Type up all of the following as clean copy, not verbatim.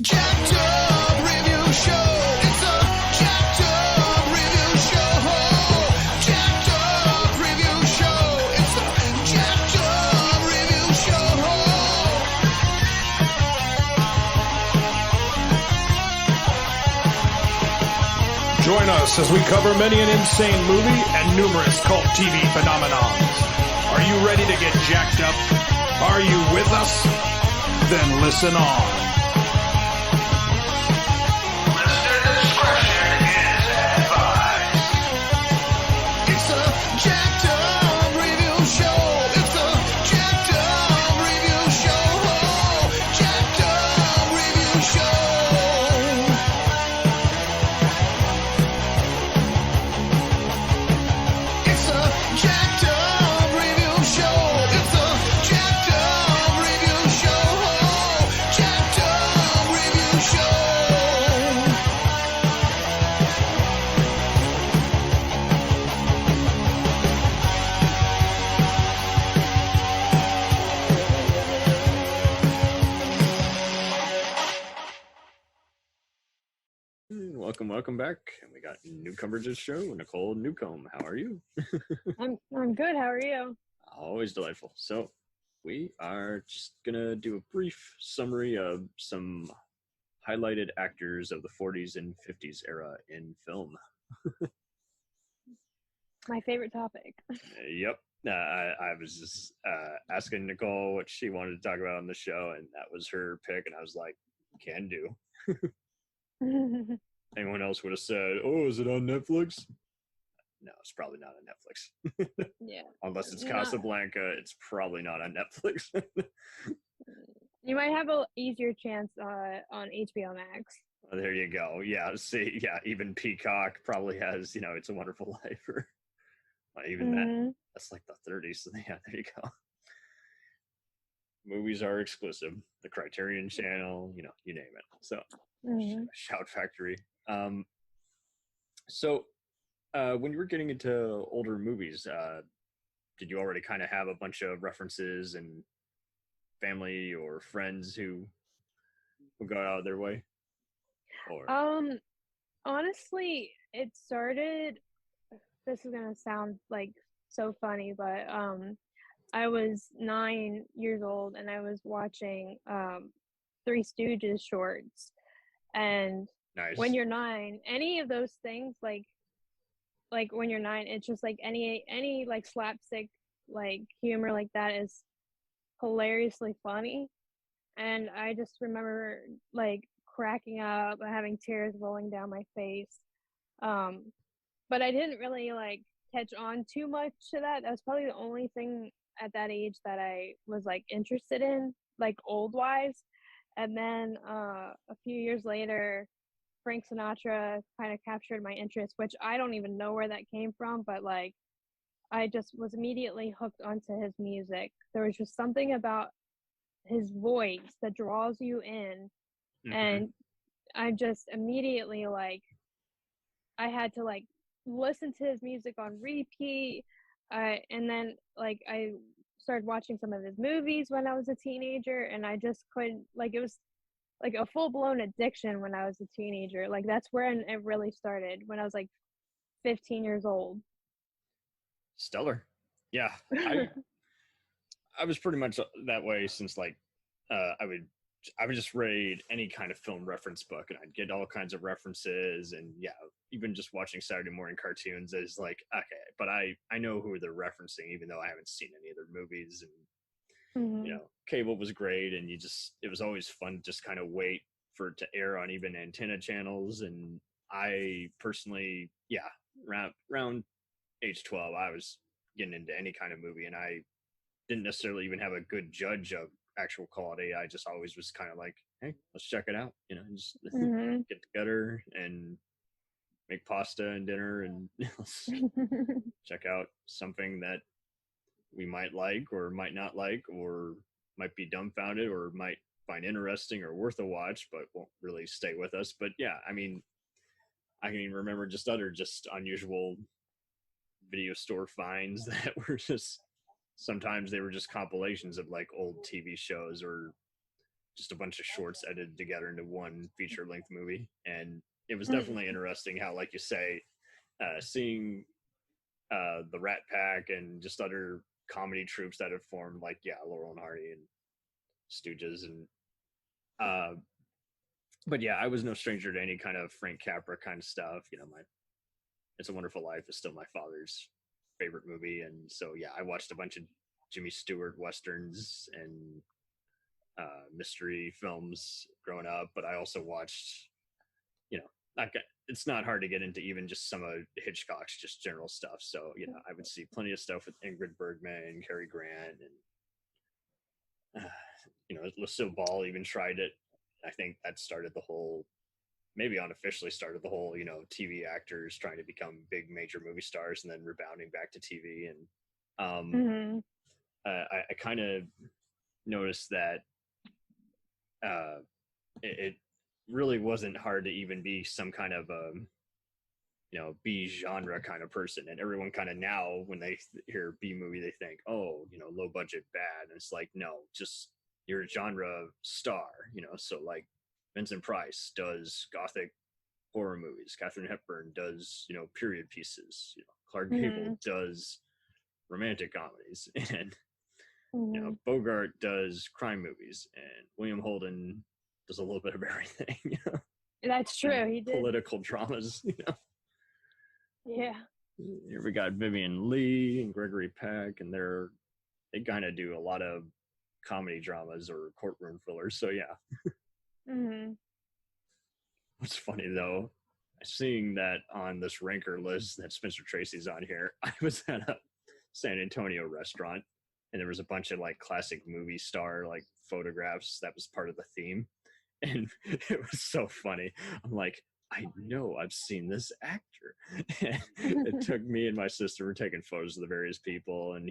Jacked Up Review Show. It's a Jacked Up Review Show. Jacked Up Review Show. It's a Jacked Up Review Show. Join us as we cover many an insane movie and numerous cult TV phenomenons. Are you ready to get jacked up? Are you with us? Then listen on. Listener discretion is advised. It's a Jacked Up Review Show. It's a Jacked Up Review Show. Jacked Up Review Show. It's a Jacked Up Review Show. It's a Jacked Up Review Show. Jacked Up Review Show. Welcome back. We got newcomer to the show, Nicole Newcomb. How are you? I'm good. How are you? Always delightful. So we are just gonna do a brief summary of some highlighted actors of the 40s and 50s era in film. My favorite topic. Yep. I was just asking Nicole what she wanted to talk about on the show, and that was her pick, and I was like, can do. Anyone else would have said, oh, is it on Netflix? No, it's probably not on Netflix. Yeah. Unless it's Yeah. Casablanca, it's probably not on Netflix. You might have an easier chance on HBO Max. Well, there you go. Yeah, see, yeah, even Peacock probably has, It's a Wonderful Life, or even that's like the 30s. So yeah, there you go. Movies are exclusive. The Criterion Channel, you name it. So, Shout Factory. So when you were getting into older movies, did you already kind of have a bunch of references and family or friends who go out of their way? Or Honestly, it started. This is gonna sound like so funny, but I was 9 years old and I was watching Three Stooges shorts, and nice. when you're 9, any of those things, like when you're 9, it's just like any like slapstick like humor like that is hilariously funny, and I just remember like cracking up and having tears rolling down my face. But I didn't really like catch on too much to that. That was probably the only thing at that age that I was like interested in, like old wise. And then a few years later, Frank Sinatra kind of captured my interest, which I don't even know where that came from, but like I just was immediately hooked onto his music. There was just something about his voice that draws you in. And I just immediately like I had to like listen to his music on repeat, and then like I started watching some of his movies when I was a teenager, and I just couldn't, like, it was like a full-blown addiction when I was a teenager. Like that's where it really started, when I was like 15 years old. Stellar. Yeah. I was pretty much that way since like I would just read any kind of film reference book and I'd get all kinds of references, and yeah, even just watching Saturday morning cartoons is like, okay, but I know who they're referencing even though I haven't seen any of their movies. And cable was great, and it was always fun to just kind of wait for it to air on even antenna channels. And I personally, yeah, around age 12 I was getting into any kind of movie, and I didn't necessarily even have a good judge of actual quality. I just always was kind of like, hey, let's check it out, just get together and make pasta and dinner and check out something that we might like or might not like, or might be dumbfounded or might find interesting or worth a watch, but won't really stay with us. But yeah, I mean, I can even remember just unusual video store finds that were just, sometimes they were just compilations of like old TV shows or just a bunch of shorts edited together into one feature-length movie. And it was definitely interesting how, like you say, seeing the Rat Pack and just other comedy troupes that have formed, like Laurel and Hardy and Stooges, and but yeah, I was no stranger to any kind of Frank Capra kind of stuff. My It's a Wonderful Life is still my father's favorite movie, and so I watched a bunch of Jimmy Stewart westerns and mystery films growing up, but I also watched, it's not hard to get into even just some of Hitchcock's just general stuff. So, I would see plenty of stuff with Ingrid Bergman, Cary Grant, and, Lucille Ball even tried it. I think that started the whole, maybe unofficially started the whole, TV actors trying to become big major movie stars and then rebounding back to TV. And I kind of noticed that it really wasn't hard to even be some kind of B genre kind of person. And everyone kind of now, when they hear B movie, they think, oh, low budget bad. And it's like, no, just you're a genre star, so like Vincent Price does gothic horror movies. Katharine Hepburn does, period pieces. Clark Gable does romantic comedies, and Bogart does crime movies, and William Holden does a little bit of everything. That's true. He did political dramas. Yeah. Here we got Vivian Lee and Gregory Peck, and they kind of do a lot of comedy dramas or courtroom fillers. So What's funny though, seeing that on this ranker list that Spencer Tracy's on here, I was at a San Antonio restaurant, and there was a bunch of like classic movie star like photographs that was part of the theme, and it was so funny. I'm like, I know I've seen this actor. And it took me and my sister were taking photos of the various people, and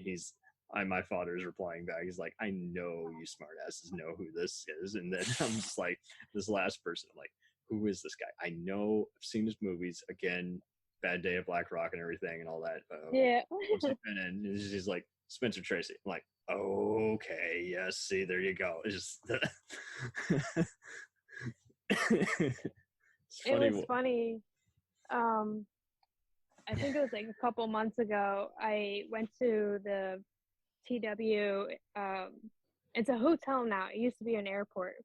my father's replying back. He's like, I know you smartasses know who this is. And then I'm just like, this last person, I'm like, who is this guy? I know I've seen his movies. Again, Bad Day at Black Rock and everything and all that. What's he been in? And he's like, Spencer Tracy. I'm like, okay, yes, see, there you go. It's just it was funny. I think it was like a couple months ago. I went to the TW. It's a hotel now. It used to be an airport.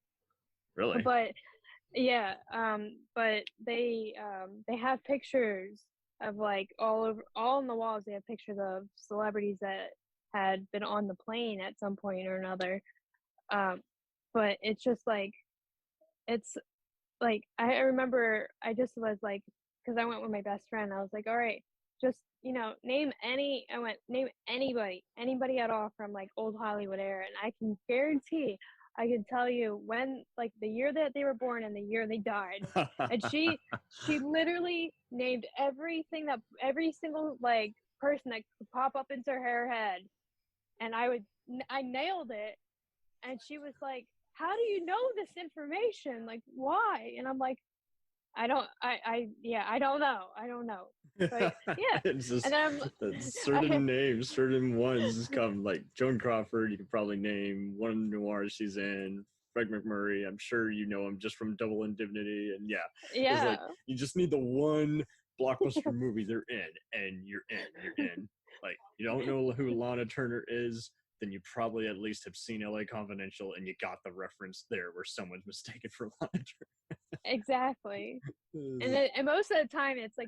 Really? But but they have pictures of like all on the walls. They have pictures of celebrities that had been on the plane at some point or another. But it's just like, it's like, I remember I just was like, because I went with my best friend, I was like, all right, just, name anybody at all from like old Hollywood era, and I can guarantee I can tell you when, like, the year that they were born and the year they died. And she literally named every single like person that could pop up into her head, and I nailed it. And she was like, how do you know this information? Like, why? And I'm like, I don't know. But yeah. It's just, and then certain names, certain ones just come, like Joan Crawford. You can probably name one of the noirs she's in. Fred McMurray, I'm sure you know him just from Double Indemnity. And it's like, you just need the one blockbuster movie they're in, and you're in. Like, you don't know who Lana Turner is, then you probably at least have seen LA Confidential, and you got the reference there where someone's mistaken for Lana Turner. Exactly. And most of the time it's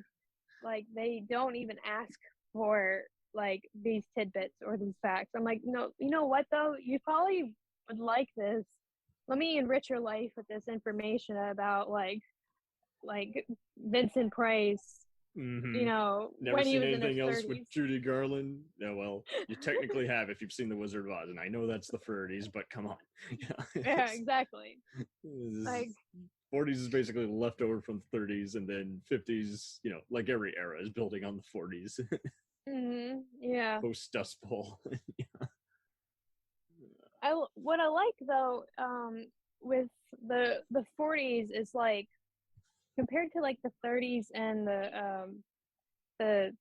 like they don't even ask for like these tidbits or these facts. I'm like, no, you know what though? You probably would like this. Let me enrich your life with this information about like Vincent Price. Never when he seen was anything in his else 30s. with Judy Garland. No, well, you technically have if you've seen The Wizard of Oz, and I know that's the 30s, but come on. Yeah, exactly. Like 40s is basically leftover from the 30s, and then 50s, like every era is building on the 40s. Yeah. Post Dust Bowl. What I like though, with the 40s is like, compared to like the 30s and the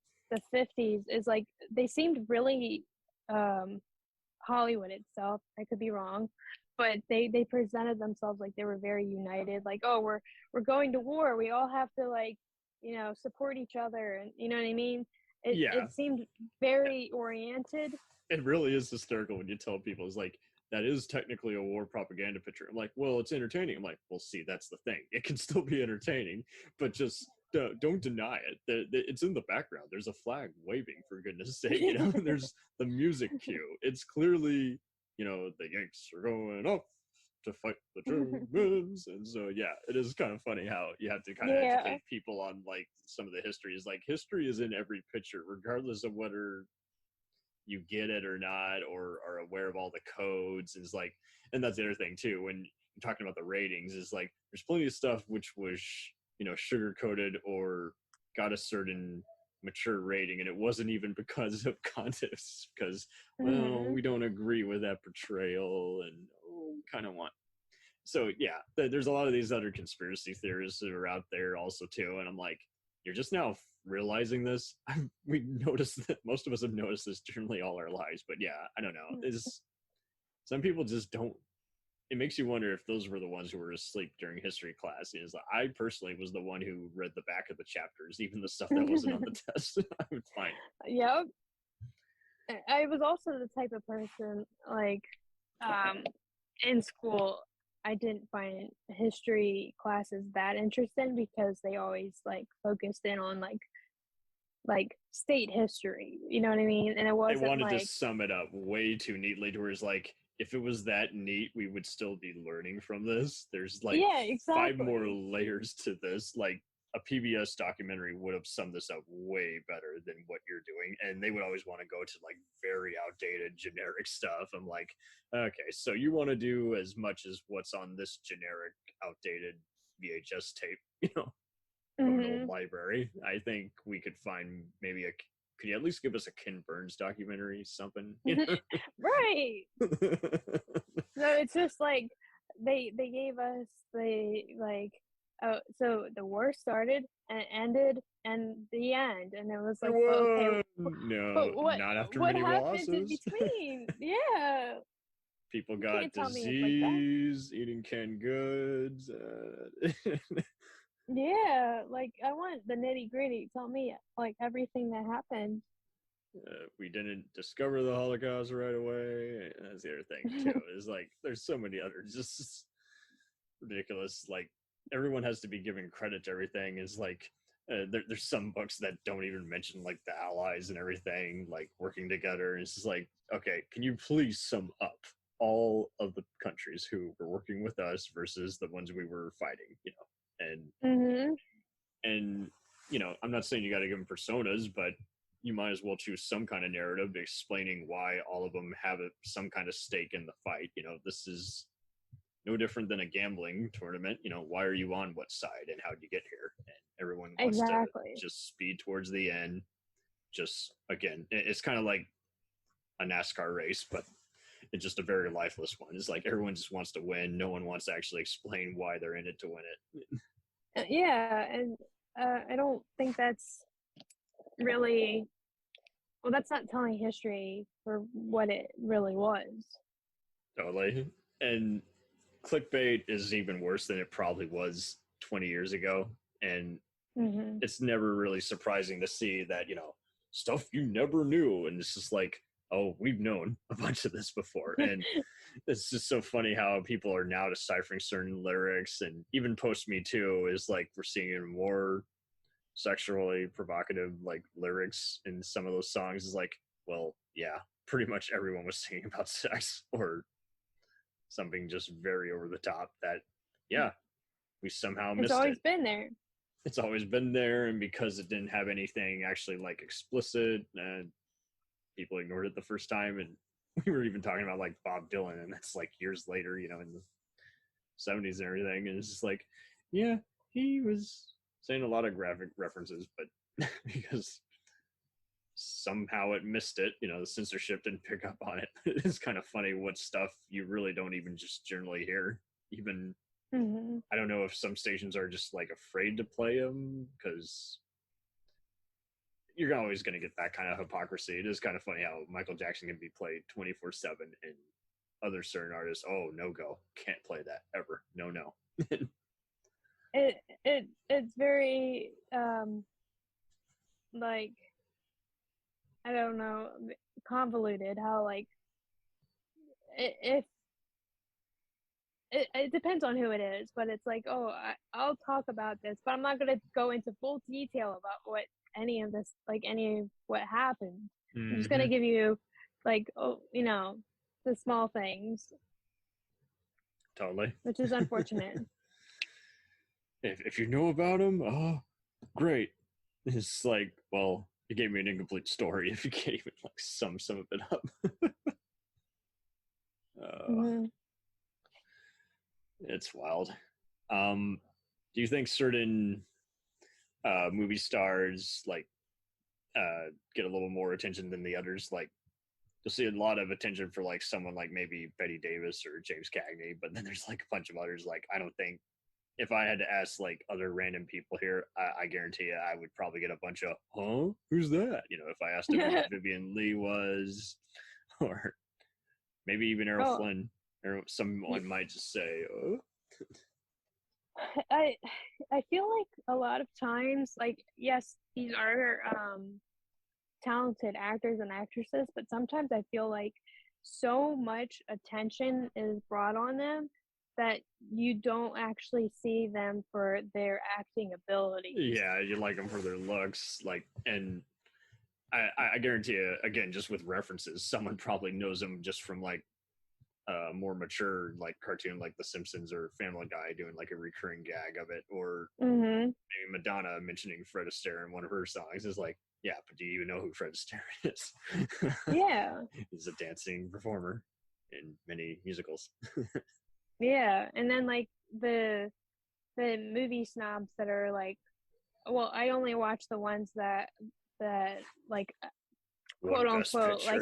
50s, is like they seemed really Hollywood itself. I could be wrong, but they presented themselves like they were very united, like, oh, we're going to war, we all have to, like, support each other, and you know what I mean. Yeah. It seemed very oriented. It really is hysterical when you tell people, it's like, that is technically a war propaganda picture. I'm like, well, it's entertaining. I'm like, well, see, that's the thing. It can still be entertaining, but just don't deny it. It's in the background. There's a flag waving, for goodness sake. There's the music cue. It's clearly, the Yanks are going off to fight the Germans. And so, yeah, it is kind of funny how you have to kind of educate people on, like, some of the histories. Like, history is in every picture, regardless of whether you get it or not, or are aware of all the codes. And it's like, and that's the other thing too, when you're talking about the ratings, is like, there's plenty of stuff which was, sugar coated or got a certain mature rating, and it wasn't even because of context, because, well, we don't agree with that portrayal, and kind of want. So yeah, there's a lot of these other conspiracy theories that are out there also too, and I'm like, you're just now realizing this. We noticed that most of us have noticed this generally all our lives, but yeah, I don't know. Some people just don't. It makes you wonder if those were the ones who were asleep during history class. It's like, I personally was the one who read the back of the chapters, even the stuff that wasn't on the test. I would find it. Yep. I was also the type of person, like, in school, I didn't find history classes that interesting because they always, like, focused in on like state history, you know what I mean? And it wasn't, they wanted like, to sum it up way too neatly to where it's like, if it was that neat, we would still be learning from this. There's like exactly. 5 more layers to this. Like, a PBS documentary would have summed this up way better than what you're doing. And they would always want to go to, like, very outdated generic stuff. I'm like, okay, so you want to do as much as what's on this generic outdated VHS tape, of an old library. I think we could find maybe could you at least give us a Ken Burns documentary, something? Right. No, it's just like they gave us the, like, so the war started and ended and the end, and it was like, okay, no, not after what many happened in losses. between? Yeah, People got disease, eating canned goods. Yeah, like, I want the nitty gritty. Tell me, like, everything that happened. We didn't discover the Holocaust right away. That's the other thing too. Is like, there's so many other just ridiculous. Like, everyone has to be giving credit to everything. Is like, there's some books that don't even mention, like, the Allies and everything, like, working together. And it's just like, okay, can you please sum up all of the countries who were working with us versus the ones we were fighting? And I'm not saying you got to give them personas, but you might as well choose some kind of narrative explaining why all of them have some kind of stake in the fight. This is no different than a gambling tournament. Why are you on what side and how did you get here? And everyone wants to just speed towards the end. Just, again, it's kind of like a NASCAR race, but it's just a very lifeless one. It's like everyone just wants to win. No one wants to actually explain why they're in it to win it. Yeah, and I don't think that's really, well, that's not telling history for what it really was. Totally. And clickbait is even worse than it probably was 20 years ago. And it's never really surprising to see that, stuff you never knew. And it's just like, oh, we've known a bunch of this before. And it's just so funny how people are now deciphering certain lyrics. And even post Me Too is like, we're seeing even more sexually provocative, like, lyrics in some of those songs. Is like, well, yeah, pretty much everyone was singing about sex or something just very over the top that, yeah, we somehow missed it. It's always been there. It's always been there. And because it didn't have anything actually, like, explicit, people ignored it the first time. And we were even talking about, like, Bob Dylan, and that's like years later, in the 70s and everything. And it's just like, yeah, he was saying a lot of graphic references, but because somehow it missed it, the censorship didn't pick up on it. It's kind of funny what stuff you really don't even just generally hear. Even, I don't know if some stations are just, like, afraid to play them because you're always going to get that kind of hypocrisy. It is kind of funny how Michael Jackson can be played 24/7 and other certain artists, oh, no go, can't play that ever, no. It's very like, I don't know, convoluted how like if it depends on who it is, but it's like, oh, I'll talk about this, but I'm not going to go into full detail about what any of this, like any of what happened. I'm just going to give you like, oh, you know, the small things, Totally. which is unfortunate. If you know about him, oh, great. It's like, well, you gave me an incomplete story if you can't even like sum some of it up. Mm-hmm. It's wild. Do you think certain movie stars like get a little more attention than the others? Like, you'll see a lot of attention for like someone like maybe Betty Davis or James Cagney, but then there's like a bunch of others. Like, I don't think, if I had to ask like other random people here, I guarantee you I would probably get a bunch of, huh? Who's that? You know, if I asked them who Vivian Lee was, or maybe even Errol Flynn, or someone might just say, oh. I feel like a lot of times, like, yes, these are talented actors and actresses, but sometimes I feel like so much attention is brought on them that you don't actually see them for their acting abilities. Yeah, you like them for their looks, like, and I guarantee you, again, just with references, someone probably knows them just from like more mature like cartoon like The Simpsons or Family Guy doing like a recurring gag of it, or maybe Madonna mentioning Fred Astaire in one of her songs is like, yeah, but do you even know who Fred Astaire is? Yeah. He's a dancing performer in many musicals. Yeah, and then like the movie snobs that are like, well, I only watch the ones that like quote unquote like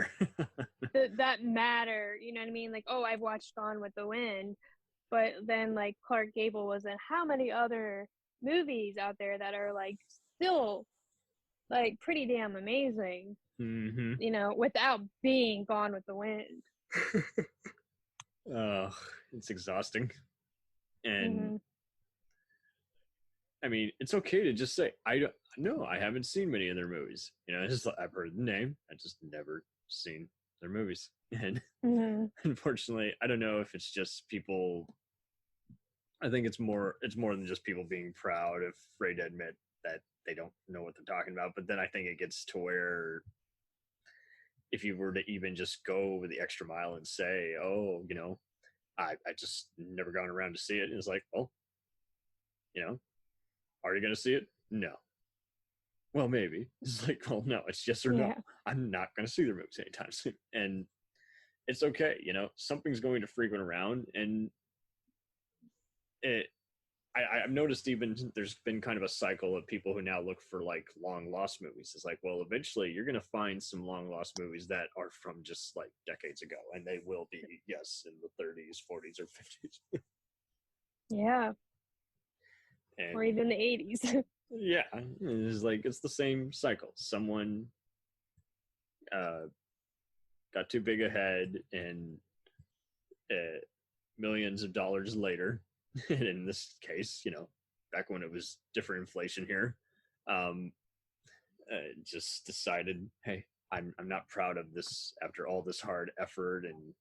that matter, you know what I mean? Like, oh, I've watched Gone with the Wind, but then like Clark Gable was in how many other movies out there that are like still like pretty damn amazing, you know, without being Gone with the Wind. Oh, it's exhausting. And I mean, it's okay to just say, I haven't seen many of their movies. You know, I've heard the name, I just never seen their movies. And unfortunately, I don't know if it's just people. I think it's more than just people being proud, afraid to admit that they don't know what they're talking about. But then I think it gets to where if you were to even just go the extra mile and say, oh, you know, I just never gone around to see it. And it's like, well, you know, are you going to see it? No. Well, maybe. It's like, well, no, it's yes or no. I'm not going to see their movies anytime soon. And it's okay. You know, something's going to frequent around. And I've noticed even there's been kind of a cycle of people who now look for like long lost movies. It's like, well, eventually you're going to find some long lost movies that are from just like decades ago. And they will be, yes, in the 30s, 40s, or 50s. Yeah. And, or even the 80s. Yeah, it's like it's the same cycle. Someone got too big a head, and millions of dollars later, and in this case, you know, back when it was different inflation here, just decided, hey, I'm not proud of this after all this hard effort and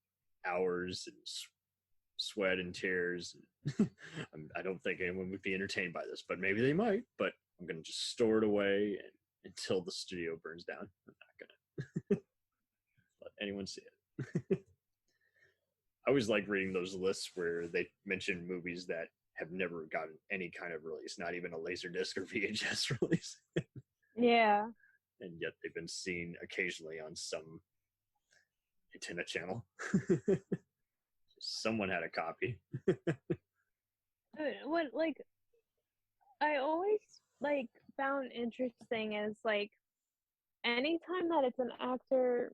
hours and sweat and tears. I don't think anyone would be entertained by this, but maybe they might. But I'm going to just store it away until the studio burns down. I'm not going to let anyone see it. I always like reading those lists where they mention movies that have never gotten any kind of release, not even a Laserdisc or VHS release. Yeah. And yet they've been seen occasionally on some antenna channel. Someone had a copy. What like I always like found interesting is like anytime that it's an actor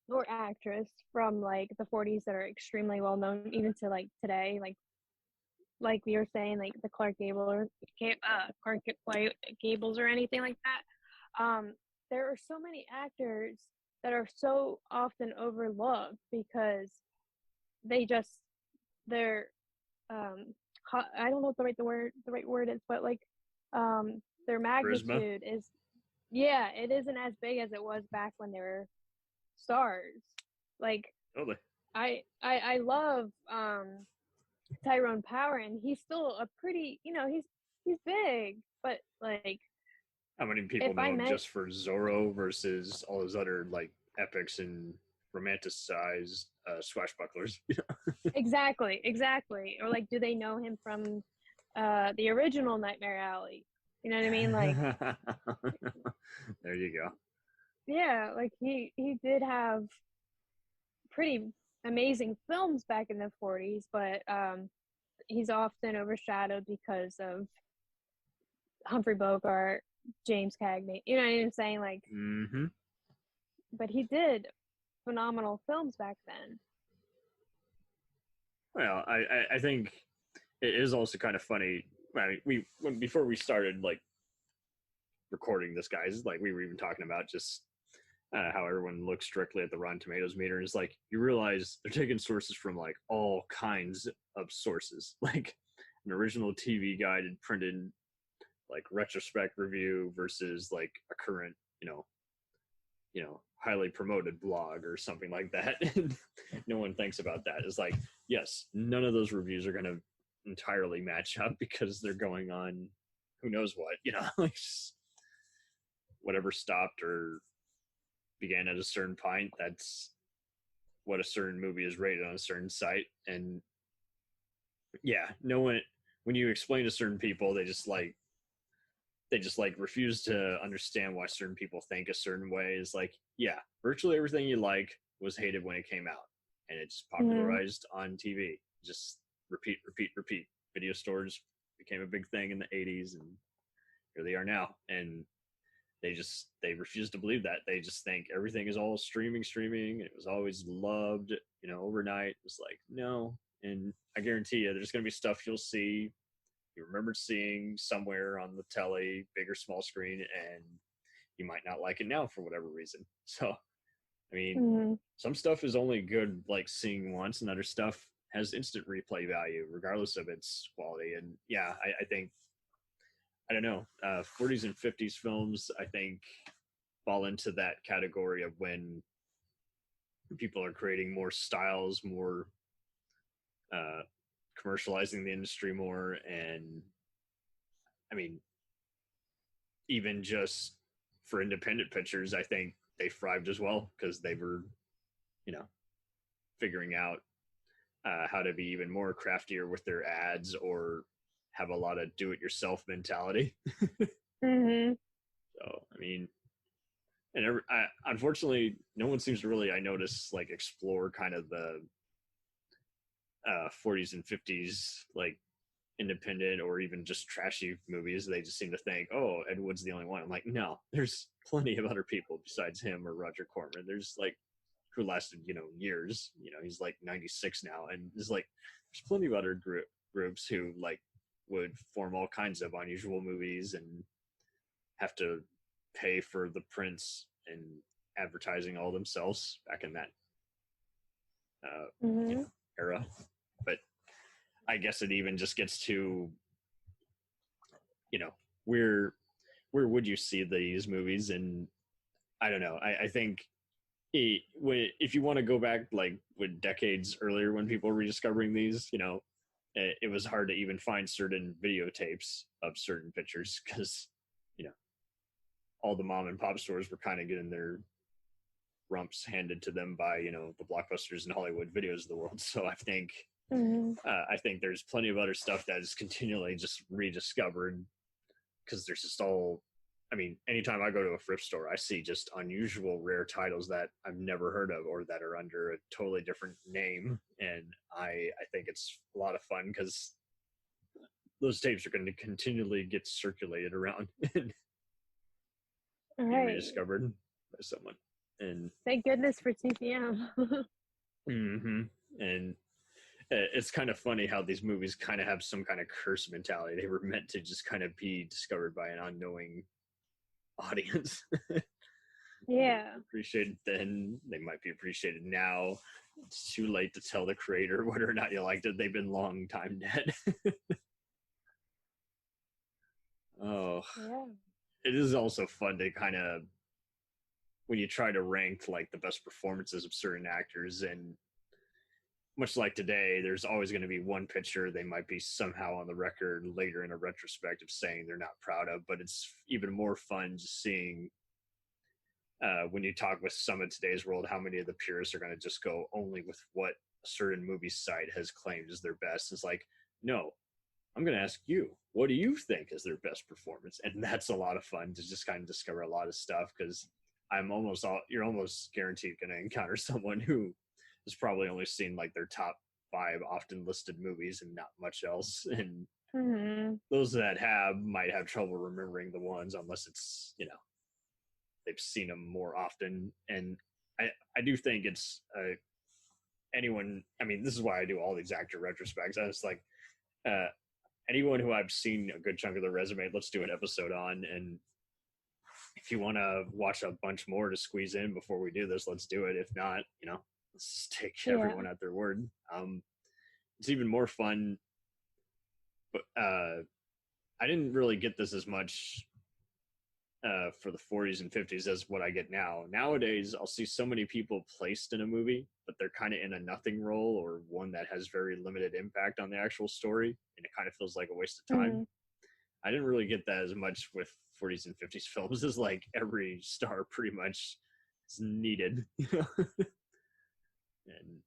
or actress from like the 40s that are extremely well known even to like today, like we were saying, like the Clark Gables or anything like that. There are so many actors that are so often overlooked because their I don't know what the right word is, but like their magnitude is, yeah, it isn't as big as it was back when they were stars. Like Totally. I love Tyrone Power, and he's still a pretty, he's big, but like, How many people if know I him met just for Zorro versus all those other like epics and romanticized swashbucklers? exactly, or like, do they know him from the original Nightmare Alley? You know what I mean? Like, There you go. yeah, like he did have pretty amazing films back in the 40s, but he's often overshadowed because of Humphrey Bogart, James Cagney. You know what I'm saying? Like, Mm-hmm. but he did phenomenal films back then. Well, I think it is also kind of funny. I mean, before we started like recording this, guys, like we were even talking about just how everyone looks strictly at the Rotten Tomatoes meter. And it's like you realize they're taking sources from like all kinds of sources, like an original TV guide and printed like retrospect review versus like a current, highly promoted blog or something like that. No one thinks about that. It's like, yes, none of those reviews are going to entirely match up because they're going on who knows what, like whatever stopped or began at a certain point. That's what a certain movie is rated on a certain site. And yeah, no one, when you explain to certain people, they just refuse to understand why certain people think a certain way. Is like, yeah, virtually everything you like was hated when it came out, and it just popularized on TV. Just repeat. Video stores became a big thing in the 80s, and here they are now. And they refuse to believe that. They just think everything is all streaming. It was always loved, overnight. It was like, no. And I guarantee you, there's going to be stuff you'll see you remembered seeing somewhere on the telly, big or small screen, and you might not like it now for whatever reason. So, I mean, some stuff is only good like seeing once, and other stuff has instant replay value, regardless of its quality. And yeah, I think, I don't know, 40s and 50s films, I think, fall into that category of when people are creating more styles, more commercializing the industry more. And I mean, even just for independent pictures, I think they thrived as well because they were, figuring out how to be even more craftier with their ads or have a lot of do-it-yourself mentality. So, I mean, and unfortunately, no one seems to really, I notice, like explore kind of the 40s and 50s, like independent or even just trashy movies. They just seem to think, oh, Ed Wood's the only one. I'm like, no, there's plenty of other people besides him or Roger Corman. There's like, who lasted, years. He's like 96 now, and there's like, there's plenty of other groups who like would form all kinds of unusual movies and have to pay for the prints and advertising all themselves back in that era. But I guess it even just gets to, where would you see these movies? And I don't know. I think if you want to go back like with decades earlier when people were rediscovering these, it was hard to even find certain videotapes of certain pictures because, all the mom and pop stores were kind of getting their rumps handed to them by, the Blockbusters and Hollywood Videos of the world. So I think, I think there's plenty of other stuff that is continually just rediscovered because there's just all, I mean, anytime I go to a thrift store, I see just unusual rare titles that I've never heard of or that are under a totally different name. And I think it's a lot of fun because those tapes are going to continually get circulated around and be rediscovered by someone. And thank goodness for TPM. And it's kind of funny how these movies kind of have some kind of curse mentality. They were meant to just kind of be discovered by an unknowing audience. Yeah. Appreciated then, they might be appreciated now. it's too late to tell the creator whether or not you liked it. They've been long time dead. Oh, Yeah. it is also fun to kind of, when you try to rank like the best performances of certain actors, and much like today, there's always going to be one picture they might be somehow on the record later in a retrospective saying they're not proud of, but it's even more fun just seeing when you talk with some of today's world, how many of the purists are going to just go only with what a certain movie site has claimed is their best. It's like, no, I'm going to ask you, what do you think is their best performance? And that's a lot of fun to just kind of discover a lot of stuff, because you're almost guaranteed going to encounter someone who has probably only seen like their top 5 often listed movies and not much else. And those that might have trouble remembering the ones, unless it's, they've seen them more often. And I do think it's anyone, I mean, this is why I do all these actor retrospects. I was like, anyone who I've seen a good chunk of their resume, let's do an episode on. And if you want to watch a bunch more to squeeze in before we do this, let's do it. If not, let's just take everyone at their word. It's even more fun, but I didn't really get this as much for the 40s and 50s as what I get now. Nowadays, I'll see so many people placed in a movie, but they're kind of in a nothing role, or one that has very limited impact on the actual story, and it kind of feels like a waste of time. I didn't really get that as much with 40s and 50s films. It's like every star pretty much is needed, And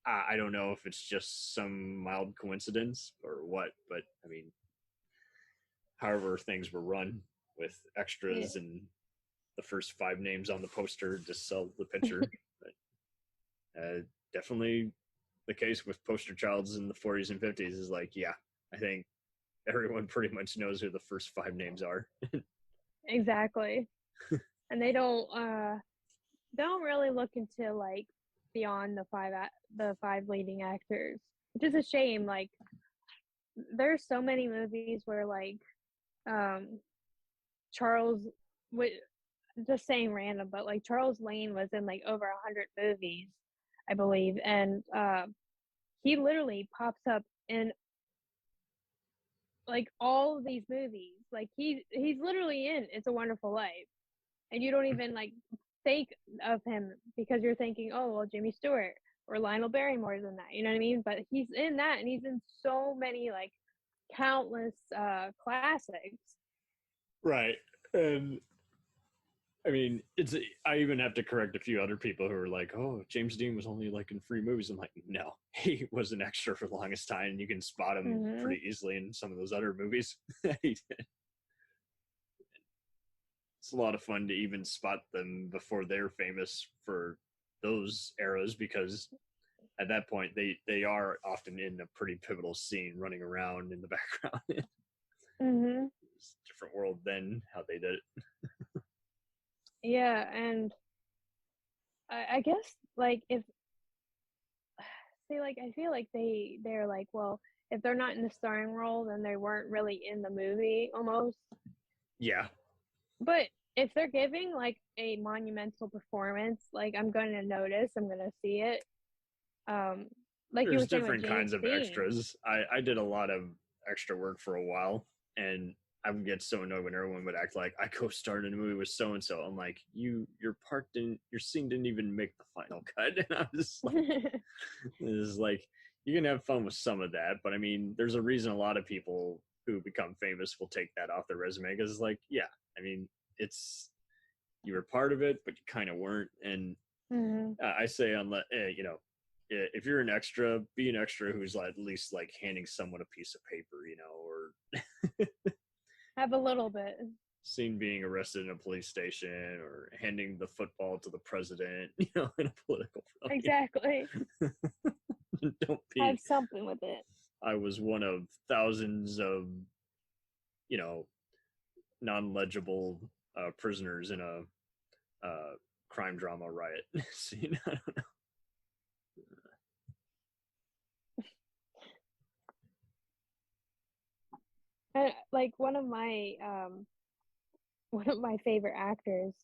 I don't know if it's just some mild coincidence or what, but I mean, however things were run with extras and the first 5 names on the poster to sell the picture. But definitely the case with poster childs in the 40s and 50s is like, yeah, I think everyone pretty much knows who the first 5 names are. Exactly. And they don't really look into like beyond the 5 leading actors, which is a shame. Like, there's so many movies where like Charles, just saying random, but like Charles Lane was in like over 100 movies, I believe, and he literally pops up in like all of these movies. Like he's literally in It's a Wonderful Life, and you don't even like think of him because you're thinking, oh well, Jimmy Stewart or Lionel Barrymore's in that, you know what I mean? But he's in that, and he's in so many like countless classics. Right. And I mean, I even have to correct a few other people who are like, oh, James Dean was only like in 3 movies. I'm like, no, he was an extra for the longest time, and you can spot him pretty easily in some of those other movies that he did. It's a lot of fun to even spot them before they're famous for those eras, because at that point they are often in a pretty pivotal scene running around in the background. It's a different world then, how they did it. Yeah, and I guess like I feel like they're like, well, if they're not in the starring role, then they weren't really in the movie almost. Yeah. But if they're giving like a monumental performance, like I'm going to notice, I'm going to see it. Like there's you were saying different with kinds James of Dean. extras. I did a lot of extra work for a while, and I would get so annoyed when everyone would act like I co-starred in a movie with so and so. I'm like, your scene didn't even make the final cut. And I was like, this is like, you can have fun with some of that, but I mean, there's a reason a lot of people who become famous will take that off their resume, because it's like, yeah, I mean, you were part of it, but you kind of weren't. And I say, if you're an extra, be an extra who's at least like handing someone a piece of paper, or have a little bit. Seen being arrested in a police station, or handing the football to the president, in a political film. Exactly. Don't be. Have something with it. I was one of thousands of, non-legible prisoners in a crime drama riot scene. I don't know. Like one of my favorite actors,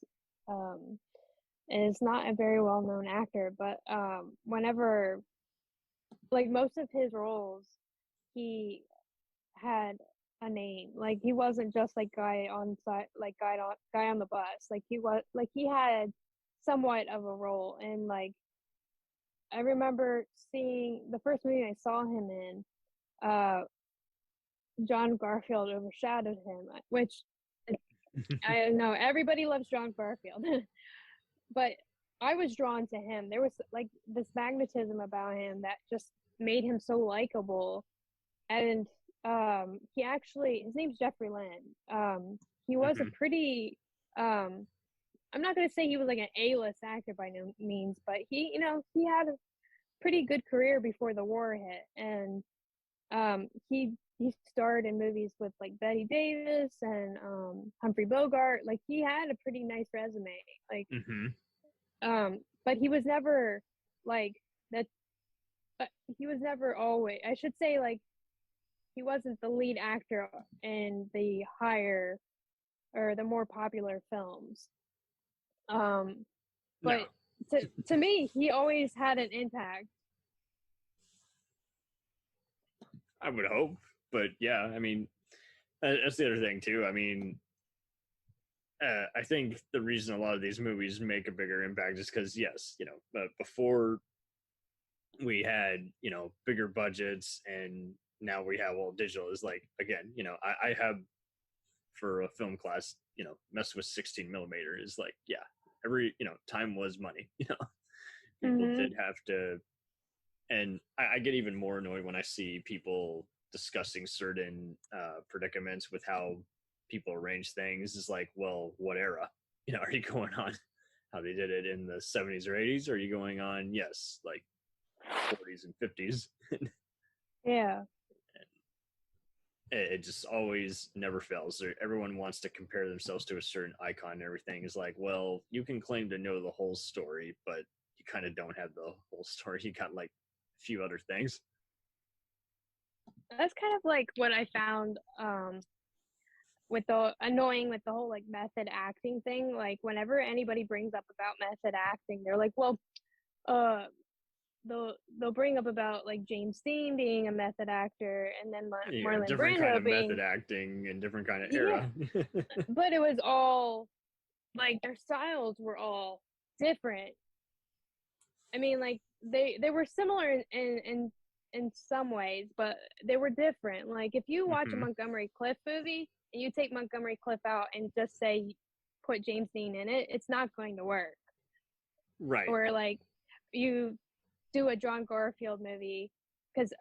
is not a very well known actor, but whenever, like, most of his roles, he had a name. Like, he wasn't just like guy on site, like guy on the bus. Like, he was like, he had somewhat of a role. And like, I remember seeing the first movie I saw him in, John Garfield overshadowed him, which I know everybody loves John Garfield, but I was drawn to him. There was like this magnetism about him that just made him so likable. And he actually, his name's Jeffrey Lynn. He was a pretty, I'm not going to say he was like an A-list actor by no means, but he, you know, he had a pretty good career before the war hit. And he starred in movies with like Betty Davis and Humphrey Bogart. Like, he had a pretty nice resume. Like, but he was never like that. He was never always. I should say, like, he wasn't the lead actor in the higher or the more popular films. But to me, he always had an impact. I would hope, but yeah, I mean, that's the other thing too. I mean, I think the reason a lot of these movies make a bigger impact is because, yes, you know, before we had, you know, bigger budgets, and now we have all digital. Is like, again, you know, I have, for a film class, you know, mess with 16 millimeter is like, yeah, every, you know, time was money. You know, people did have to. And I get even more annoyed when I see people discussing certain predicaments with how people arrange things. Is like, well, what era? You know, are you going on how they did it in the 70s or 80s? Or are you going on, yes, like 40s and 50s? Yeah. It just always never fails. Everyone wants to compare themselves to a certain icon and everything. Is like, well, you can claim to know the whole story, but you kind of don't have the whole story. You got like few other things. That's kind of like what I found with the annoying with the whole like method acting thing. Like, whenever anybody brings up about method acting, they're like, well, they'll bring up about like James Dean being a method actor, and then Marlon different Brando kind of being method acting and different kind of era. but it was all like their styles were all different. I mean, like, they were similar in some ways, but they were different. Like, if you watch a Montgomery Clift movie and you take Montgomery Clift out and just say put James Dean in it, it's not going to work. Right. Or like you do a John Garfield movie, because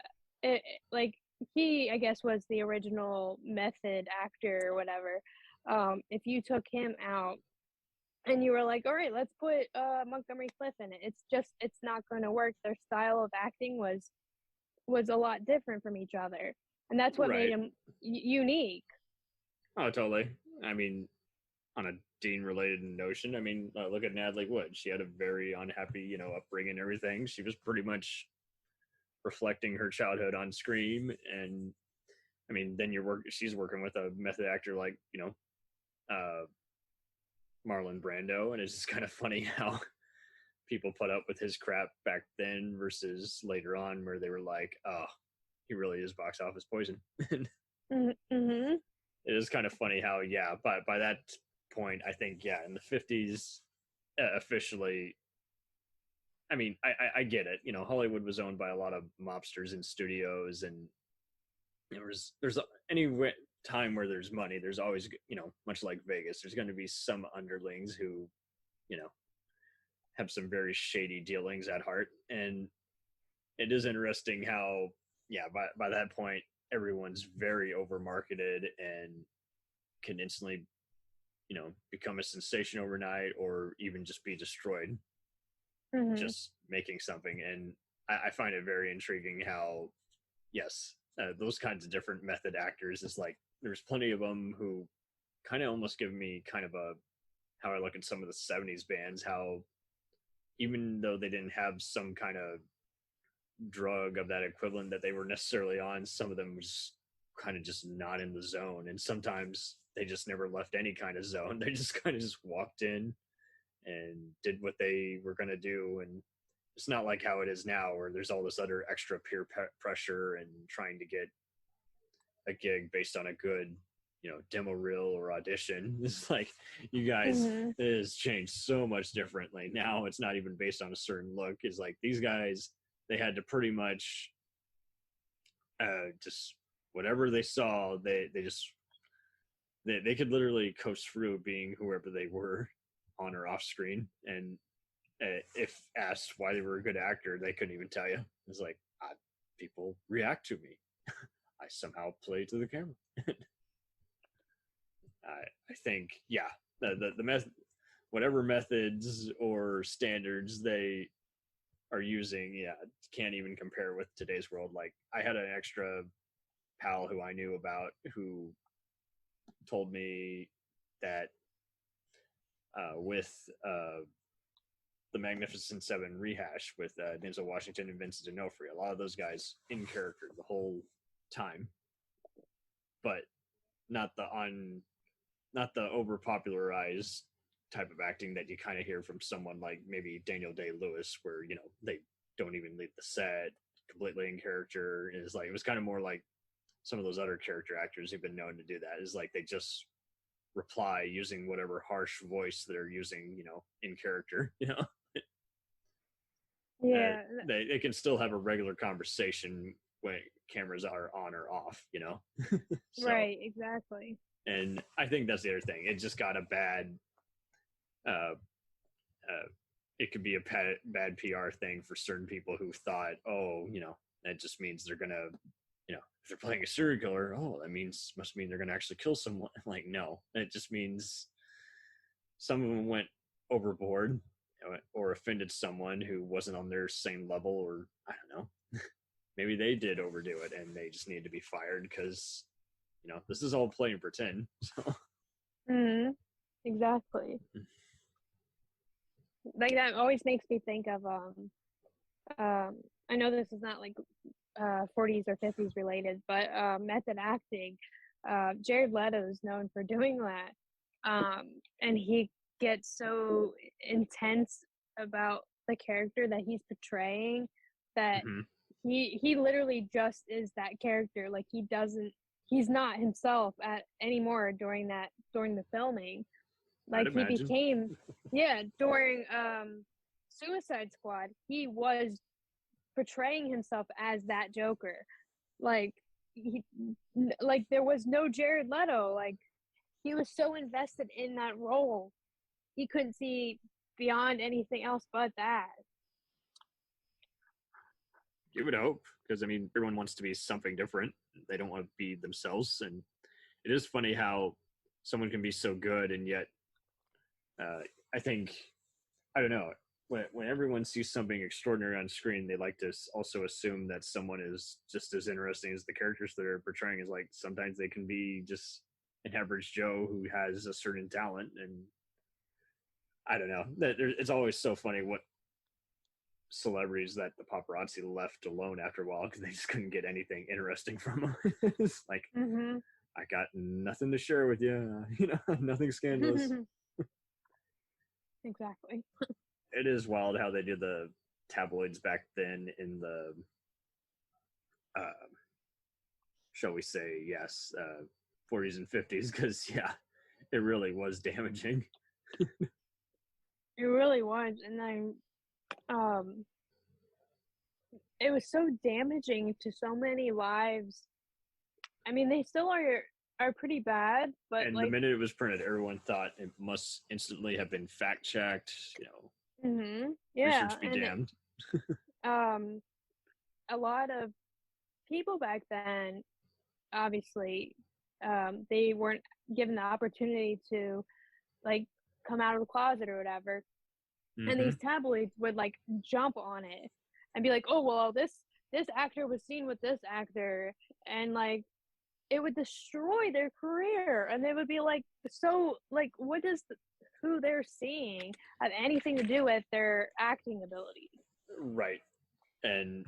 like, he, I guess, was the original method actor or whatever. If you took him out and you were like, all right, let's put Montgomery Clift in it, it's not going to work. Their style of acting was a lot different from each other, and that's what made him unique. Oh, totally. I mean, on a Dean-related notion, I mean, look at Natalie Wood. She had a very unhappy, you know, upbringing and everything. She was pretty much reflecting her childhood on screen, and I mean, then she's working with a method actor like, you know, Marlon Brando, and it's just kind of funny how people put up with his crap back then versus later on, where they were like, oh, he really is box office poison. It is kind of funny how, yeah, by that point, I think, yeah, in the 50s, officially, I mean, I get it. You know, Hollywood was owned by a lot of mobsters and studios, and there's any time where there's money, there's always, you know, much like Vegas, there's going to be some underlings who, you know, have some very shady dealings at heart. And it is interesting how, yeah, by that point, everyone's very over marketed and can instantly, you know, become a sensation overnight, or even just be destroyed just making something. And I find it very intriguing how, yes, those kinds of different method actors is like, there's plenty of them who kind of almost give me kind of a, how I look at some of the 70s bands, how even though they didn't have some kind of drug of that equivalent that they were necessarily on, some of them was kind of just not in the zone. And sometimes they just never left any kind of zone. They just kind of just walked in and did what they were going to do. And it's not like how it is now where there's all this other extra peer pressure and trying to get a gig based on a good, demo reel or audition. It's like, you guys, it has changed so much differently. Now it's not even based on a certain look. It's like these guys, they had to pretty much just whatever they saw, they could literally coast through being whoever they were on or off screen. And if asked why they were a good actor, they couldn't even tell you. It's like, people react to me. I somehow play to the camera. I think, yeah, the method, whatever methods or standards they are using, yeah, can't even compare with today's world. Like, I had an extra pal who I knew about who told me that with the Magnificent Seven rehash with Denzel Washington and Vincent D'Onofrio, a lot of those guys in character the whole time, but not the over popularized type of acting that you kind of hear from someone like maybe Daniel Day-Lewis, where they don't even leave the set, completely in character. It was kind of more like some of those other character actors who've been known to do that. Is like they just reply using whatever harsh voice they're using, in character. Yeah. They can still have a regular conversation when cameras are on or off. So, right, exactly. and I think that's the other thing. It just got a bad. It could be a bad PR thing for certain people who thought, oh, that just means they're gonna, if they're playing a serial killer, oh, that must mean they're gonna actually kill someone. Like, no, it just means some of them went overboard or offended someone who wasn't on their same level, or I don't know, maybe they did overdo it and they just need to be fired because, this is all play and pretend. So. Exactly. Like, that always makes me think of I know this is not like 40s or 50s related, but method acting. Jared Leto is known for doing that, and he gets so intense about the character that he's portraying that he literally just is that character. Like, he's not himself anymore during the filming. Like, he became, during Suicide Squad, he was portraying himself as that Joker. Like, there was no Jared Leto. Like, he was so invested in that role, he couldn't see beyond anything else but that. You would hope, because everyone wants to be something different. They don't want to be themselves, and it is funny how someone can be so good and yet I think, I don't know, when everyone sees something extraordinary on screen, they like to also assume that someone is just as interesting as the characters they're portraying. Is like, sometimes they can be just an average Joe who has a certain talent, and I don't know. It's always so funny what celebrities that the paparazzi left alone after a while because they just couldn't get anything interesting from them. It's like, I got nothing to share with you, nothing scandalous. Exactly. It is wild how they did the tabloids back then in the, shall we say, 40s and 50s, because, it really was damaging. It really was. And then it was so damaging to so many lives. They still are pretty bad, but and the minute it was printed, everyone thought it must instantly have been fact checked. Research be damned. A lot of people back then, obviously, they weren't given the opportunity to like come out of the closet or whatever, and these tabloids would like jump on it and be like, oh well, this actor was seen with this actor, and like it would destroy their career. And they would be like, so like, what does who they're seeing have anything to do with their acting abilities? Right. And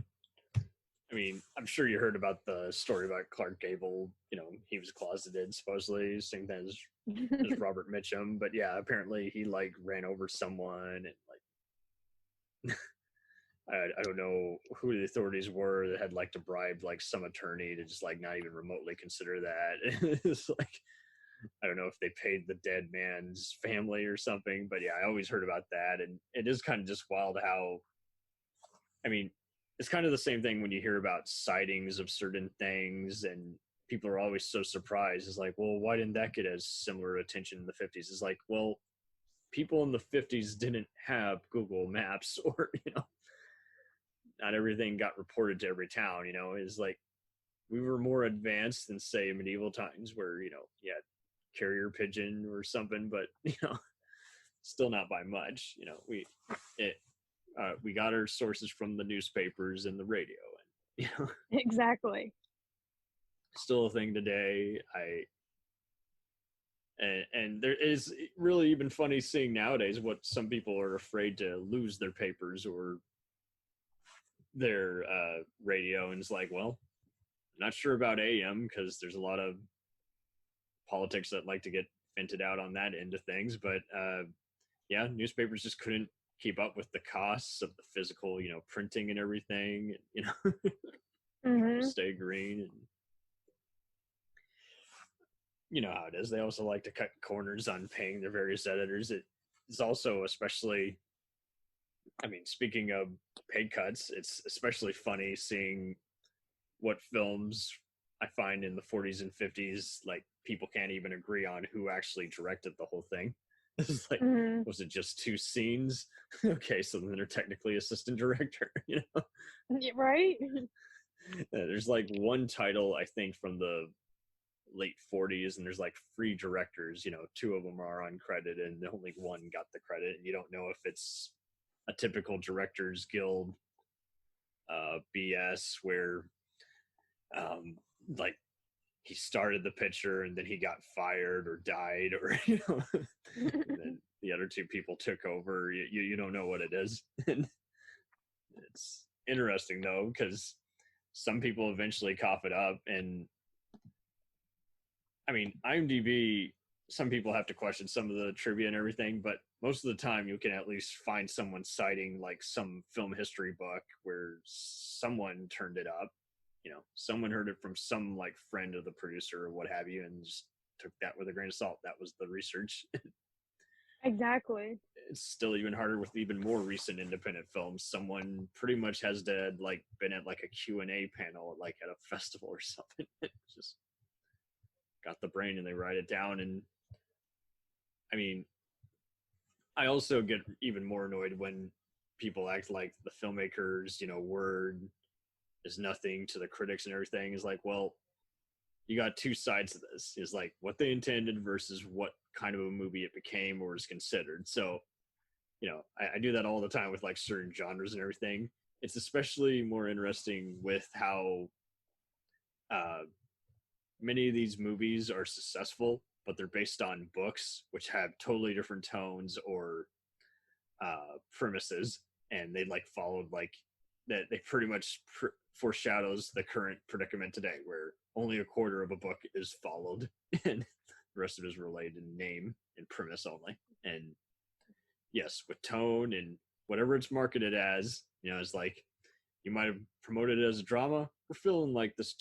I mean, I'm sure you heard about the story about Clark Gable. You know, he was closeted, supposedly, same thing as Robert Mitchum. But yeah, apparently he like ran over someone and like I don't know who the authorities were that had like to bribe like some attorney to just like not even remotely consider that. It's like I don't know if they paid the dead man's family or something, but yeah, I always heard about that, and it is kind of just wild how. I mean, it's kind of the same thing when you hear about sightings of certain things, and people are always so surprised. It's like, well, why didn't that get as similar attention in the 50s? It's like, well, people in the 50s didn't have Google Maps or, not everything got reported to every town, is like we were more advanced than say medieval times where, you had carrier pigeon or something, but, still not by much, we got our sources from the newspapers and the radio, and Exactly. still a thing today. And there is really even funny seeing nowadays what some people are afraid to lose their papers or their radio, and it's like, well, I'm not sure about AM because there's a lot of politics that like to get vented out on that end of things, but yeah, newspapers just couldn't keep up with the costs of the physical, printing and everything, Mm-hmm. stay green, and you know how it is. They also like to cut corners on paying their various editors. It's also especially, I mean, speaking of pay cuts, it's especially funny seeing what films I find in the 40s and 50s, like people can't even agree on who actually directed the whole thing. It's like, Mm-hmm. was it just 2 scenes? Okay, so then they're technically assistant director, Yeah, right? There's like one title, I think, from the late 40s, and there's like 3 directors, 2 of them are uncredited, and only one got the credit, and you don't know if it's a typical Directors Guild BS where like he started the picture and then he got fired or died, or and then the other 2 people took over. You don't know what it is. And it's interesting though, because some people eventually cough it up, and I mean, IMDb, some people have to question some of the trivia and everything, but most of the time you can at least find someone citing like some film history book where someone turned it up. Someone heard it from some like friend of the producer or what have you, and just took that with a grain of salt. That was the research. Exactly. It's still even harder with even more recent independent films. Someone pretty much has to like been at like a Q&A panel like at a festival or something. Just got the brain and they write it down. And I mean, I also get even more annoyed when people act like the filmmakers, word is nothing to the critics and everything. Is like, well, you got 2 sides to this. Is like what they intended versus what kind of a movie it became or is considered. So, I do that all the time with like certain genres and everything. It's especially more interesting with how many of these movies are successful, but they're based on books which have totally different tones or premises, and they like followed like that. They pretty much foreshadows the current predicament today, where only a quarter of a book is followed, and the rest of it is related in name and premise only. And yes, with tone and whatever it's marketed as, it's like you might have promoted it as a drama. We're feeling like this.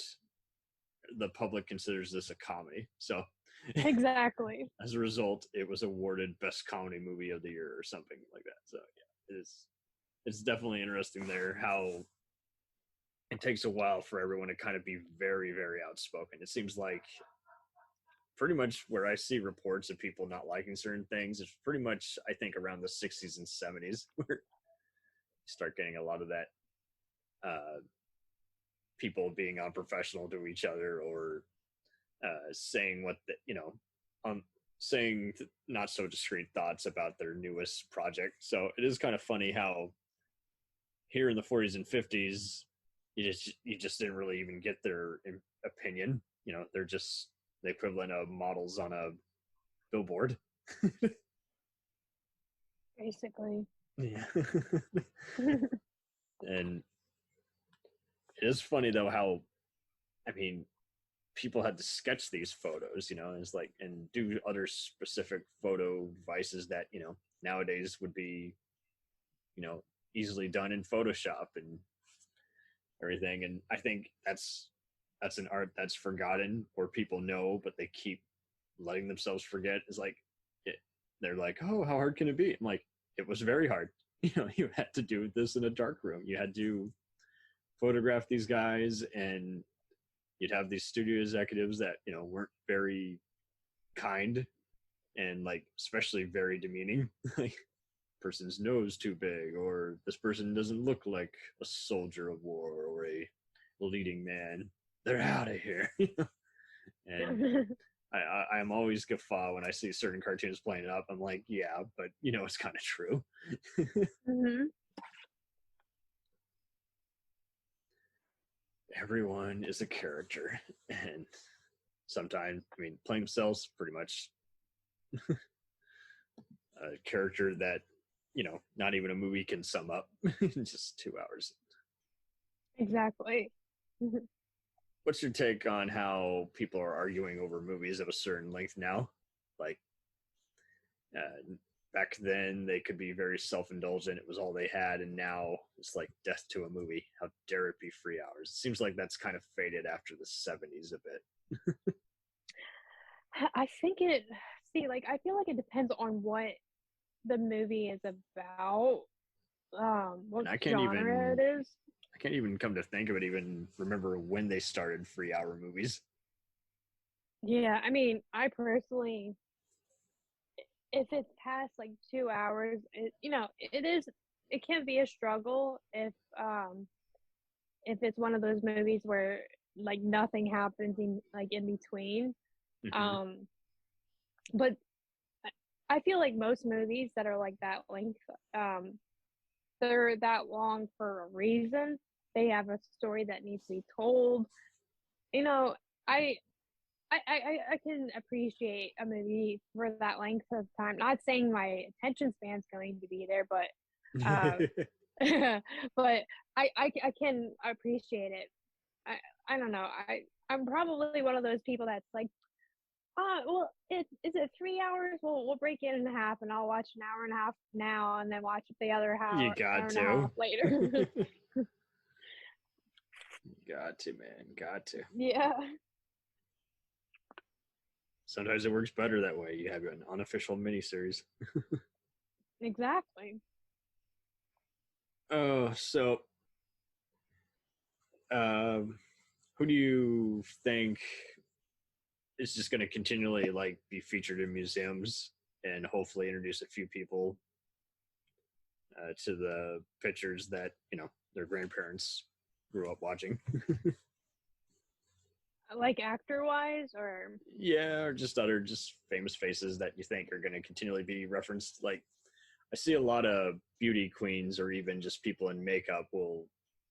The public considers this a comedy, so Exactly. as a result, it was awarded best comedy movie of the year or something like that. So yeah, it's definitely interesting there how it takes a while for everyone to kind of be very, very outspoken. It seems like pretty much where I see reports of people not liking certain things, it's pretty much, I think, around the 60s and 70s where you start getting a lot of that people being unprofessional to each other, or saying what saying not so discreet thoughts about their newest project. So it is kind of funny how here in the 40s and 50s, you just didn't really even get their opinion. They're just the equivalent of models on a billboard. Basically. Yeah. And It is funny though how, I mean, people had to sketch these photos, and it's like, and do other specific photo devices that, nowadays would be, easily done in Photoshop and everything. And I think that's an art that's forgotten, or people know, but they keep letting themselves forget. Is like, they're like, oh, how hard can it be? I'm like, it was very hard. You had to do this in a dark room. You had to photograph these guys, and you'd have these studio executives that weren't very kind, and like especially very demeaning. Like, person's nose too big, or this person doesn't look like a soldier of war or a leading man. They're out of here. And I'm always guffaw when I see certain cartoons playing it up. I'm like, yeah, but it's kind of true. Mm-hmm. Everyone is a character, and sometimes, playing themselves, pretty much a character that not even a movie can sum up in just 2 hours. Exactly. What's your take on how people are arguing over movies of a certain length now? Like, back then they could be very self-indulgent. It was all they had, and now it's like death to a movie. How dare it be 3 hours? It seems like that's kind of faded after the 70s a bit. I think I feel like it depends on what the movie is about, what genre it is. I can't even come to think of it, even remember when they started 3 hour movies. Yeah, I personally, if it's past like 2 hours, it can be a struggle if it's one of those movies where like nothing happens in between. Mm-hmm. But I feel like most movies that are like that length, they're that long for a reason. They have a story that needs to be told. I can appreciate a movie for that length of time. Not saying my attention span's going to be there, but but I can appreciate it. I don't know. I'm probably one of those people that's like, well, is it 3 hours? We'll break it in half, and I'll watch an hour and a half now, and then watch the other half. You got hour to. and a half later. Got to, man. Got to. Yeah. Sometimes it works better that way. You have an unofficial miniseries. Exactly. Oh, so who do you think is just going to continually like be featured in museums and hopefully introduce a few people to the pictures that their grandparents grew up watching? Like actor-wise, or yeah, or just other just famous faces that you think are going to continually be referenced. Like, I see a lot of beauty queens or even just people in makeup will,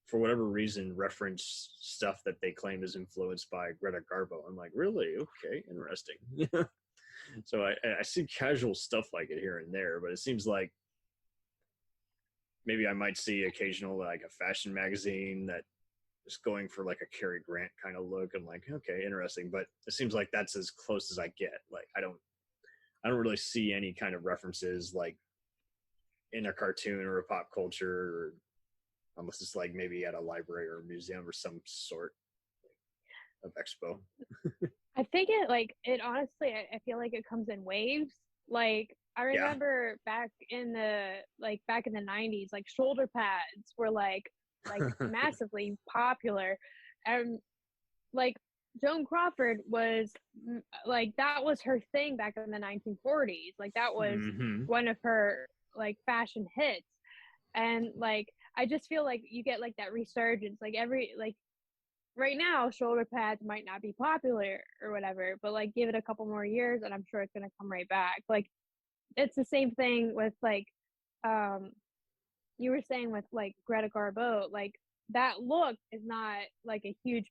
for whatever reason, reference stuff that they claim is influenced by Greta Garbo. I'm like, really? Okay, interesting. So I see casual stuff like it here and there, but it seems like maybe I might see occasional like a fashion magazine that is going for like a Cary Grant kind of look. I'm like, okay, interesting, but it seems like that's as close as I get. Like, I don't really see any kind of references like in a cartoon or a pop culture, or unless it's like maybe at a library or a museum or some sort of expo. I think it honestly, I feel like it comes in waves. Like, I remember back in the 90s, like shoulder pads were like massively popular, and like Joan Crawford was like, that was her thing back in the 1940s. Like, that was one of her like fashion hits. And like, I just feel like you get like that resurgence, like right now shoulder pads might not be popular or whatever, but like give it a couple more years and I'm sure it's going to come right back. Like, it's the same thing with like you were saying with like Greta Garbo. Like, that look is not like a huge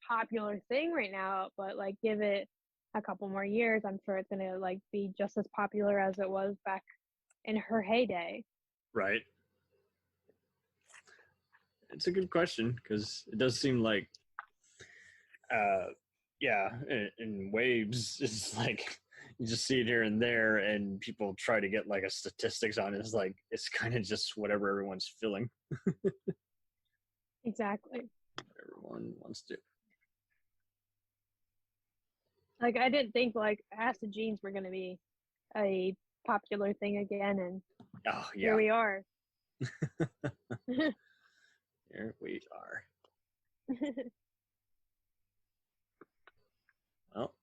popular thing right now, but like give it a couple more years, I'm sure it's going to like be just as popular as it was back in her heyday. Right. It's a good question because it does seem like, in waves, it's like you just see it here and there, and people try to get like a statistics on it. It's like it's kind of just whatever everyone's feeling. Exactly. What everyone wants to. Like, I didn't think like acid jeans were gonna be a popular thing again, and here we are. Here we are. Well,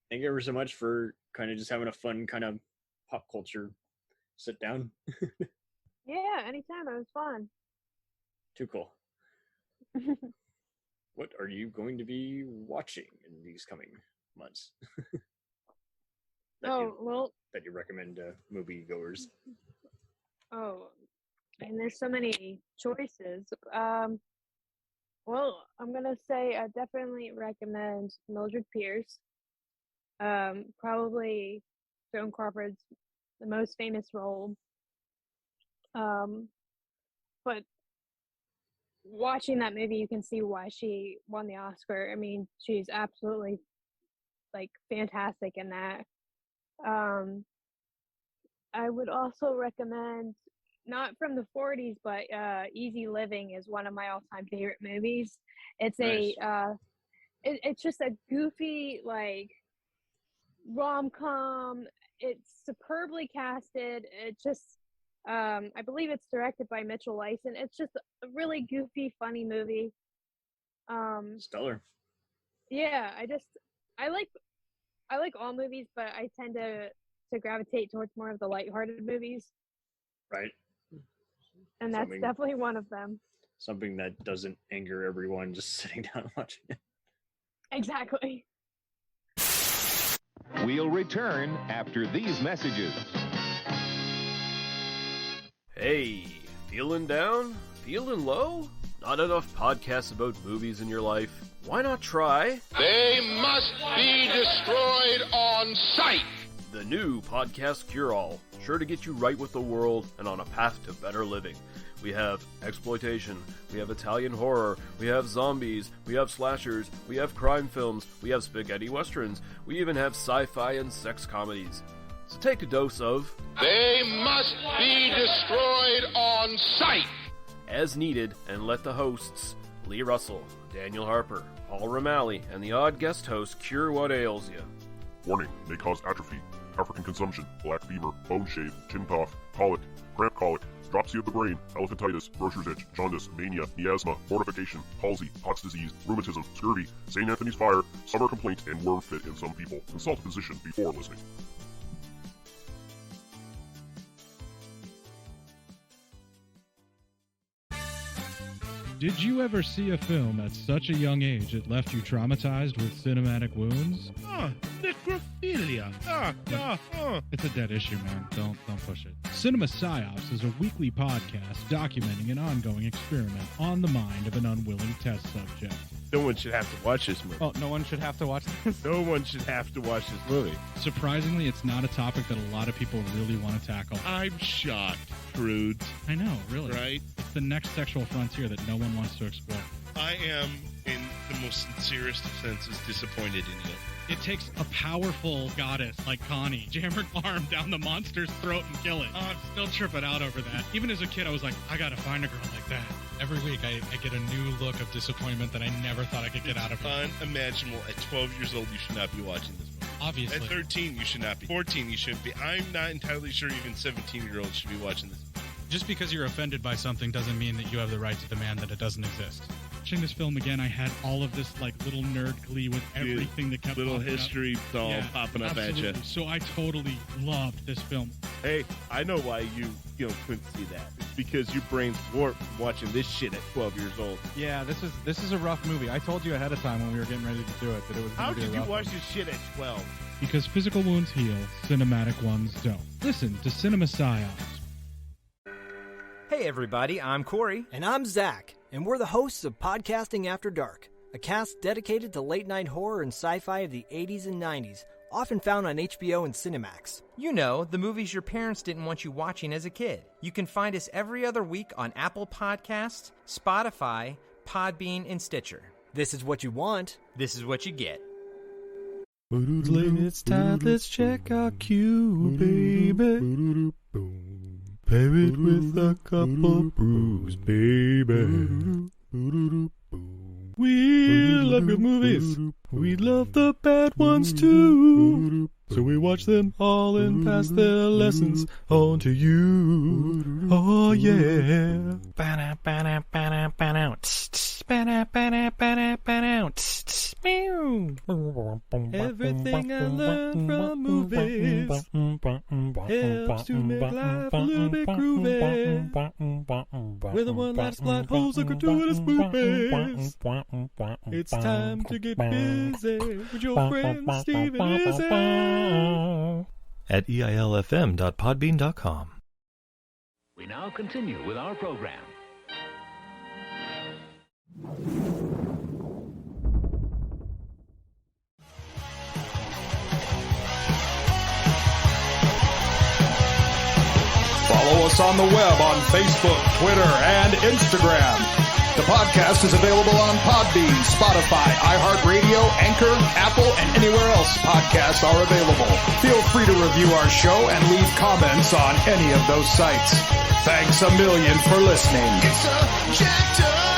thank you ever so much for kind of just having a fun kind of pop culture sit down. Yeah, anytime. It was fun. Too cool. What are you going to be watching in these coming months? that you recommend moviegoers? Oh, and there's so many choices. Well, I'm gonna say I definitely recommend Mildred Pierce. Probably Joan Crawford's the most famous role. But watching that movie, you can see why she won the Oscar. I mean, she's absolutely like fantastic in that. I would also recommend, not from the 40s, but Easy Living is one of my all-time favorite movies. It's Nice. It's just a goofy like rom-com. It's superbly casted. It just I believe it's directed by Mitchell Lyson. It's just a really goofy, funny movie. Stellar. Yeah, I like all movies, but I tend to gravitate towards more of the lighthearted movies, Right. and that's Something- definitely one of them. Something that doesn't anger everyone just sitting down and watching it. Exactly. We'll return after these messages. Hey, feeling down? Feeling low? Not enough podcasts about movies in your life? Why not try They must be destroyed on sight. the new Podcast Cure-All? Sure to get you right with the world and on a path to better living. We have exploitation, we have Italian horror, we have zombies, we have slashers, we have crime films, we have spaghetti westerns, we even have sci-fi and sex comedies. So take a dose of They must be destroyed on sight. as needed, and let the hosts, Lee Russell, Daniel Harper, Paul Romali, and the odd guest host cure what ails you. Warning, may cause atrophy, African consumption, black fever, bone shave, chin cough, colic, cramp colic, dropsy of the brain, elephantitis, grocer's itch, jaundice, mania, miasma, mortification, palsy, Pott's disease, rheumatism, scurvy, St. Anthony's fire, summer complaint, and worm fit in some people. Consult a physician before listening. Did you ever see a film at such a young age it left you traumatized with cinematic wounds? Necrophilia. It's a dead issue, man. Don't push it. Cinema Psyops is a weekly podcast documenting an ongoing experiment on the mind of an unwilling test subject. No one should have to watch this movie. Oh, no one should have to watch this? No one should have to watch this movie. Surprisingly, it's not a topic that a lot of people really want to tackle. I'm shocked, prudes. I know, really. Right? It's the next sexual frontier that no one wants to explore. I am, in the most sincerest of senses, disappointed in you. It takes a powerful goddess like Connie, jam her arm down the monster's throat and kill it. Oh, I'm still tripping out over that. Even as a kid, I was like, I gotta find a girl like that. Every week, I get a new look of disappointment that I never thought I could get out of her. Unimaginable. At 12 years old, you should not be watching this movie. Obviously. At 13, you should not be. 14, you shouldn't be. I'm not entirely sure even 17-year-olds should be watching this. Just because you're offended by something doesn't mean that you have the right to demand that it doesn't exist. Watching this film again, I had all of this like little nerd glee with everything that kept Little popping up. history all popping up absolutely. at you. So I totally loved this film. Hey, I know why you couldn't see that. It's because your brain's warped from watching this shit at 12 years old. Yeah, this is a rough movie. I told you ahead of time when we were getting ready to do it that it was How going to be could a you rough watch one. this shit at 12? Because physical wounds heal, cinematic ones don't. Listen to Cinema Psyops. Hey everybody, I'm Corey. And I'm Zach, and we're the hosts of Podcasting After Dark, a cast dedicated to late-night horror and sci-fi of the 80s and 90s, often found on HBO and Cinemax. You know, the movies your parents didn't want you watching as a kid. You can find us every other week on Apple Podcasts, Spotify, Podbean, and Stitcher. This is what you want. This is what you get. It's time, let's check our queue, baby. Pair it with a couple brews, baby. We love good movies. We love the bad ones too. So we watch them all and pass their lessons on to you. Oh yeah. Everything I learned from movies helps to make life a little bit groovy. With a one-liner plot holes and gratuitous movies. It's time to get busy with your friend Steve and Izzy at eilfm.podbean.com. We now continue with our program. Follow us on the web on Facebook, Twitter, and Instagram. The podcast is available on Podbean, Spotify, iHeartRadio, Anchor, Apple, and anywhere else podcasts are available. Feel free to review our show and leave comments on any of those sites. Thanks a million for listening. It's a jacked up